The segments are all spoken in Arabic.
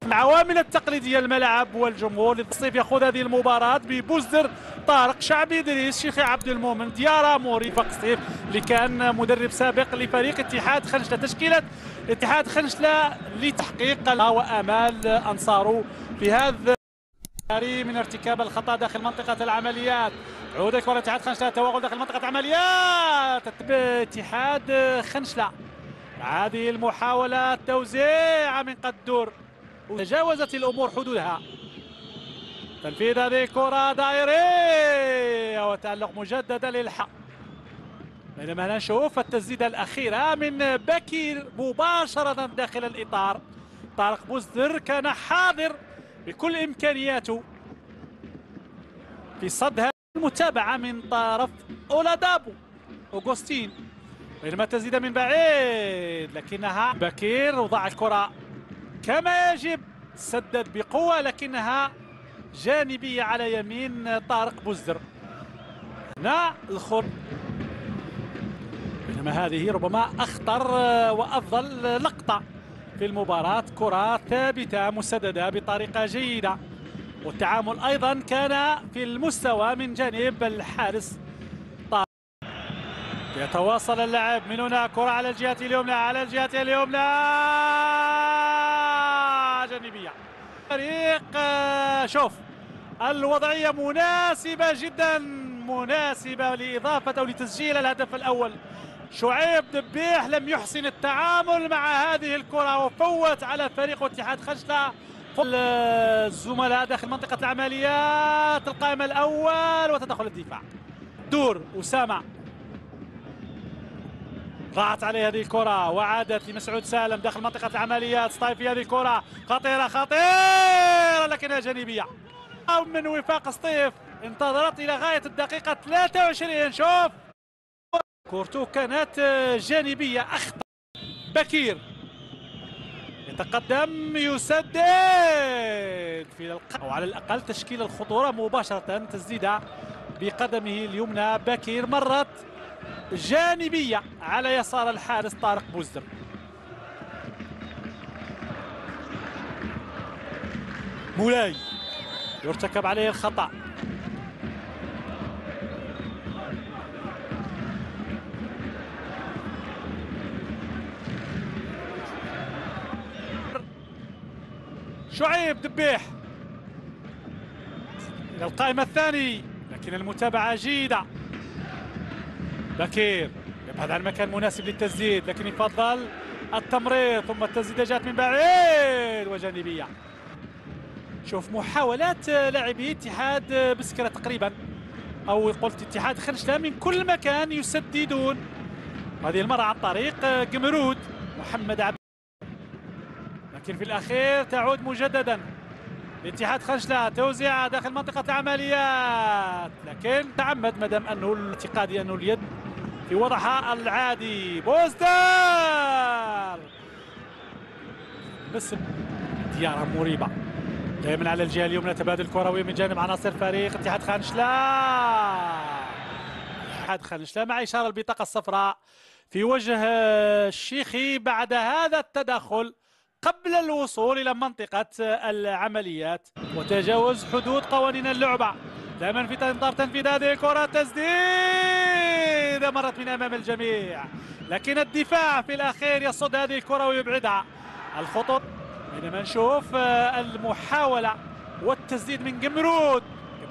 العوامل التقليديه الملعب والجمهور. الصيف ياخذ هذه المباراه ببوزدر، طارق، شعبي ادريس، شيخي عبد المؤمن، ديارا موري، فقسطيف اللي كان مدرب سابق لفريق اتحاد خنشله. تشكيله اتحاد خنشله لتحقيق وامال انصاره في هذا من ارتكاب الخطا داخل منطقه العمليات. عود كره اتحاد خنشله، توغل داخل منطقه العمليات. اتحاد خنشله هذه المحاوله توزيع من قدور تجاوزت الامور حدودها. تنفيذ هذه الكره دائريه وتعلق مجددا للحق، بينما نشوف التسديده الاخيره من بكير مباشره داخل الاطار. طارق بوزدر كان حاضر بكل امكانياته في صد هذه المتابعه من طرف اولادابو اوغوستين، بينما تسديده من بعيد لكنها بكير وضع الكره كما يجب، سدد بقوه لكنها جانبيه على يمين طارق بوزدر. هنا الخر، بينما هذه ربما اخطر وافضل لقطه في المباراه. كره ثابته مسدده بطريقه جيده، والتعامل ايضا كان في المستوى من جانب الحارس طارق. يتواصل اللعب من هنا، كره على الجهه اليمنى، على الجهه اليمنى جانبيه. فريق شوف الوضعيه مناسبه جدا، مناسبه لاضافه او لتسجيل الهدف الاول. شعيب دبيح لم يحسن التعامل مع هذه الكره وفوت على فريق اتحاد خنشله الزملاء داخل منطقه العمليات. القائم الاول وتدخل الدفاع، دور اسامه، ضاعت عليه هذه الكره وعادت لمسعود سالم داخل منطقه العمليات. سطايف في هذه الكره خطيره خطيره لكنها جانبيه من وفاق سطيف، انتظرت الى غايه الدقيقه 23. شوف كورتو كانت جانبيه، اخطا بكير يتقدم يسدد في او على الاقل تشكيل الخطوره مباشره. تسديده بقدمه اليمنى بكير مرت جانبيه على يسار الحارس طارق بوزدر. مولاي يرتكب عليه الخطا، شعيب دبيح إلى القائمة الثاني، لكن المتابعة جيدة. بكير يبحث عن مكان مناسب للتسديد لكن يفضل التمرير، ثم التسديدة جات من بعيد وجانبية. شوف محاولات لاعبي اتحاد بسكرة تقريبا، أو قلت اتحاد خنشلة، من كل مكان يسددون، هذه المرة عن طريق قمرود محمد عبد، لكن في الأخير تعود مجددا لاتحاد خنشلة. توزيع داخل منطقة العمليات لكن تعمد مدام أنه الاعتقادي أنه اليد في وضعها العادي. بوزدر بس ديارة مريبة دائما على الجهة اليمنى، تبادل كروي من جانب عناصر فريق اتحاد خنشلة. اتحاد خنشلة مع إشارة البطاقة الصفراء في وجه الشيخي بعد هذا التدخل قبل الوصول إلى منطقة العمليات وتجاوز حدود قوانين اللعبة. دائما في انتظار تنفيذ هذه الكرة، تسديدة مرت من أمام الجميع لكن الدفاع في الأخير يصد هذه الكرة ويبعدها. الخطوط بينما نشوف المحاولة والتسديد من قمرود.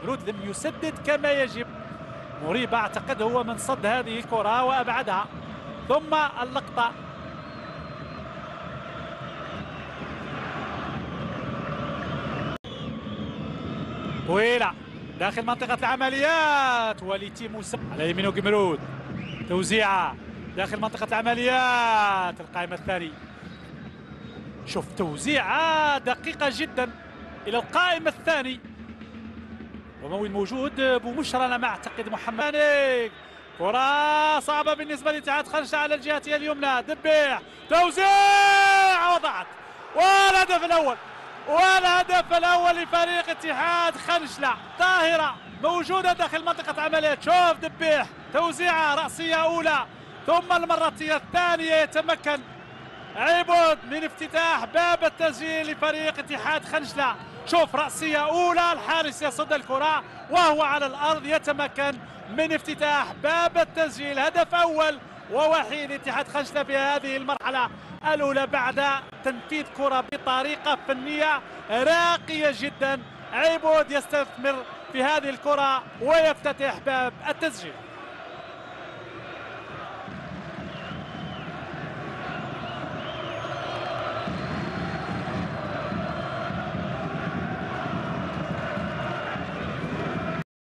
قمرود لم يسدد كما يجب، مريبة أعتقد هو من صد هذه الكرة وأبعدها. ثم اللقطة طويلة داخل منطقة العمليات، وليتي موسى على يمينه قمرود، توزيعة داخل منطقة العمليات. القائمة الثاني، شوف توزيعة دقيقة جدا إلى القائمة الثاني، وموين موجود بمشرى على ما أعتقد محمد. كرة صعبة بالنسبة لاتحاد خنشلة على الجهة اليمنى، دبيح توزيع وضعت، والهدف الأول، والهدف الأول لفريق اتحاد خنشلة. طاهرة موجودة داخل منطقة عمليات. شوف دبيح توزيعة رأسية أولى، ثم المرة الثانية يتمكن عبود من افتتاح باب التسجيل لفريق اتحاد خنجلة. شوف رأسية أولى، الحارس يصد الكرة وهو على الأرض يتمكن من افتتاح باب التسجيل. هدف أول ووحيد اتحاد خنجلة في هذه المرحلة الأولى بعد تنفيذ كرة بطريقة فنية راقية جدا. عبود يستثمر في هذه الكرة ويفتتح باب التسجيل.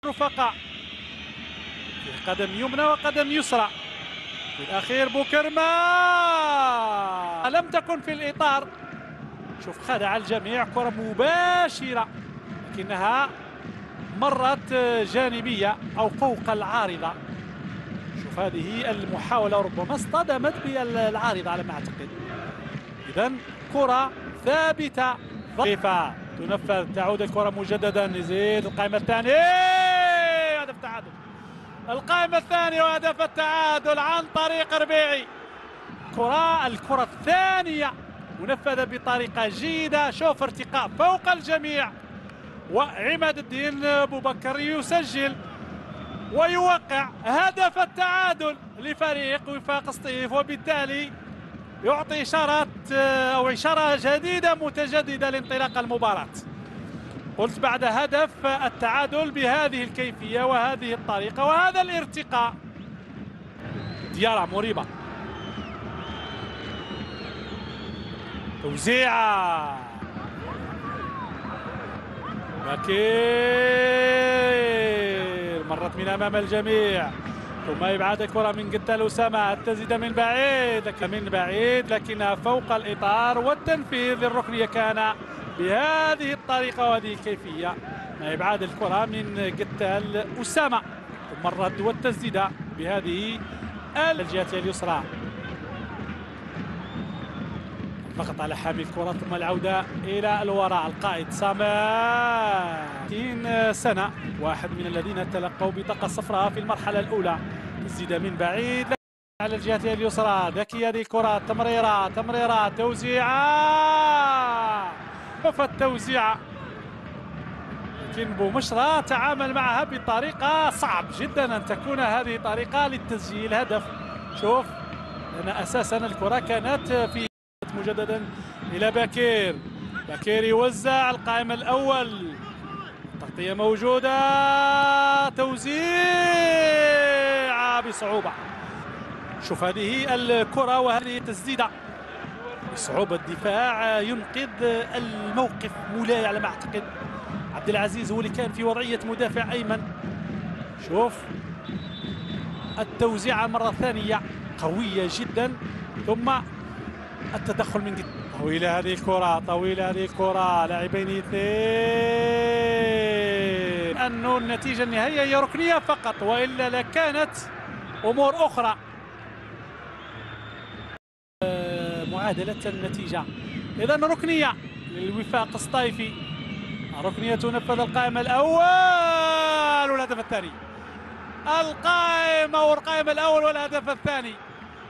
رفقاء في قدم يمنى وقدم يسرى، في الأخير بوكرما لم تكن في الإطار. شوف خدع الجميع، كرة مباشرة لكنها مرت جانبية أو فوق العارضة. شوف هذه المحاولة ربما اصطدمت بالعارضة على ما أعتقد. إذا كرة ثابتة ضعيفة تنفذ، تعود الكرة مجددا. يزيد القائمة الثانية، هدف تعادل. القائمة الثانية وهدف التعادل عن طريق ربيعي. الكرة الثانية منفذة بطريقة جيدة. شوف ارتقاء فوق الجميع، وعماد الدين أبو بكر يسجل ويوقع هدف التعادل لفريق وفاق سطيف، وبالتالي يعطي إشارة جديدة متجددة لانطلاق المباراة. قلت بعد هدف التعادل بهذه الكيفية وهذه الطريقة وهذا الارتقاء. ديارا مريبة، توزيعة بكير، مرت من أمام الجميع ثم إبعاد الكرة من قتال أسامة. التسديدة من بعيد لكنها فوق الإطار، والتنفيذ للركنية كان بهذه الطريقة وهذه الكيفية مع إبعاد الكرة من قتال أسامة. ثم الرد والتسديدة بهذه الجهة اليسرى، فقط على حامل الكرة ثم العودة إلى الوراء. القائد سامة 30 سنة، واحد من الذين تلقوا بطاقة صفراء في المرحلة الأولى. تسديدة من بعيد على الجهة اليسرى، ذكي هذه الكرة. تمريرة توزيعة، شوف التوزيعة، لكن بومشرة تعامل معها بطريقة صعب جدا أن تكون هذه طريقة للتسجيل هدف. شوف لأن أساسا الكرة كانت في مجددا إلى بكير يوزع. القائم الأول، تغطية موجودة، توزيع بصعوبة. شوف هذه الكرة وهذه التسديدة بصعوبة. الدفاع ينقذ الموقف مولاي على ما أعتقد. عبد العزيز هو اللي كان في وضعية مدافع أيمن. شوف التوزيع مرة ثانية قوية جدا، ثم التدخل من جد. طويلة هذه الكرة، لاعبين اثنين. أنه النتيجة النهائية هي ركنية فقط، وإلا لكانت أمور أخرى. معادلة النتيجة إذا ركنية للوفاق السطيفي. ركنية تنفذ. القائم الأول والهدف الثاني. القائم الأول والهدف الثاني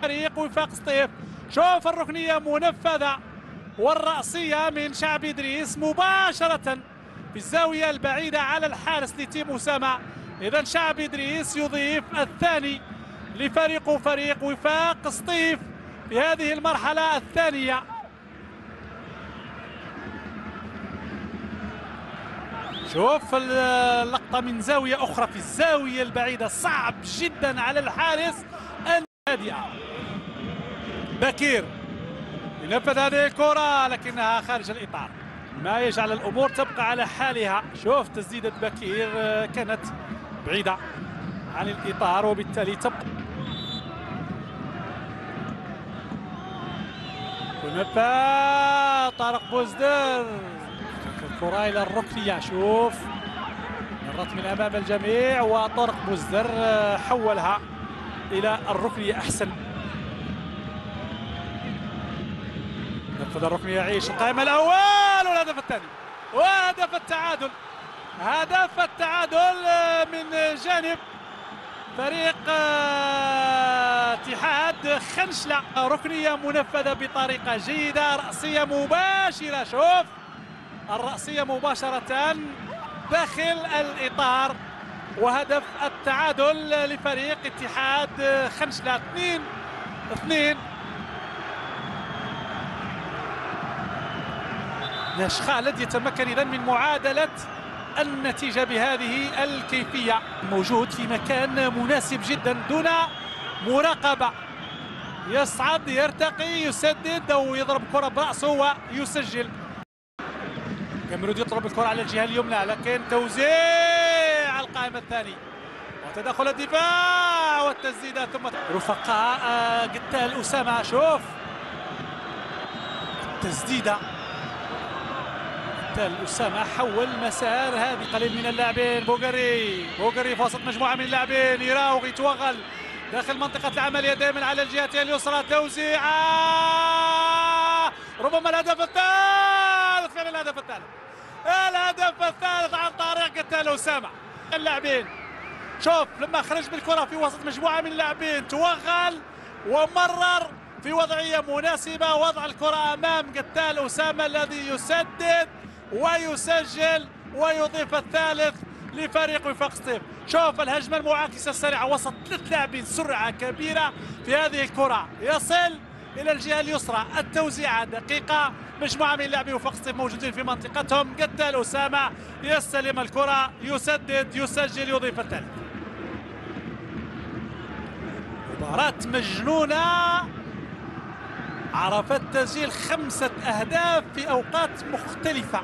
فريق وفاق سطيف. شوف الركنية منفذة والرأسية من شعبي إدريس مباشرة في الزاوية البعيدة على الحارس لتيم أسامة. إذا شعبي إدريس يضيف الثاني لفريق وفاق سطيف في هذه المرحلة الثانية. شوف اللقطة من زاوية أخرى في الزاوية البعيدة، صعب جدا على الحارس الهادئة. بكير ينفذ هذه الكرة لكنها خارج الإطار، ما يجعل الأمور تبقى على حالها. شوف تسديدة بكير كانت بعيدة عن الإطار وبالتالي تبقى. ونفذ طارق بوزدر الكرة إلى الركنية. شوف مرت من أمام الجميع وطارق بوزدر حولها إلى الركنية أحسن. نفذ الركنية يعيش. القائم الأول والهدف الثاني وهدف التعادل. هدف التعادل من جانب فريق اتحاد خنشلة. ركنية منفذة بطريقة جيدة، رأسية مباشرة، شوف الرأسية مباشرة داخل الإطار، وهدف التعادل لفريق اتحاد خنشلة 2-2. ناش خالد يتمكن إذن من معادلة النتيجة بهذه الكيفية، موجود في مكان مناسب جدا دون مراقبة، يصعد يرتقي يسدد أو يضرب كرة برأسه ويسجل. كاميرود يطلب الكرة على الجهة اليمنى، لكن توزيع على القائم الثاني وتدخل الدفاع والتسديدة ثم رفقاء قتال أسامة. شوف التسديدة، أسامة حول مسار هذه قليل من اللاعبين. بوغري في وسط مجموعة من اللاعبين، يراوغ يتوغل داخل منطقة العملية دائما على الجهة اليسرى، توزيعة ربما الهدف الثالث، فعلا الهدف الثالث عن طريق قتال أسامة. اللاعبين شوف لما خرج بالكرة في وسط مجموعة من اللاعبين، توغل ومرر في وضعية مناسبة، وضع الكرة أمام قتال أسامة الذي يسدد ويسجل ويضيف الثالث لفريق وفاق سطيف. شوف الهجمة المعاكسة السريعة وسط 3 لاعبين، سرعة كبيرة في هذه الكرة، يصل إلى الجهة اليسرى، التوزيعة دقيقة، مجموعة من لاعبي وفاق سطيف موجودين في منطقتهم، قتال أسامة يستلم الكرة، يسدد، يسجل، يضيف الثالث. مباراة مجنونة عرفت تسجيل 5 أهداف في أوقات مختلفة.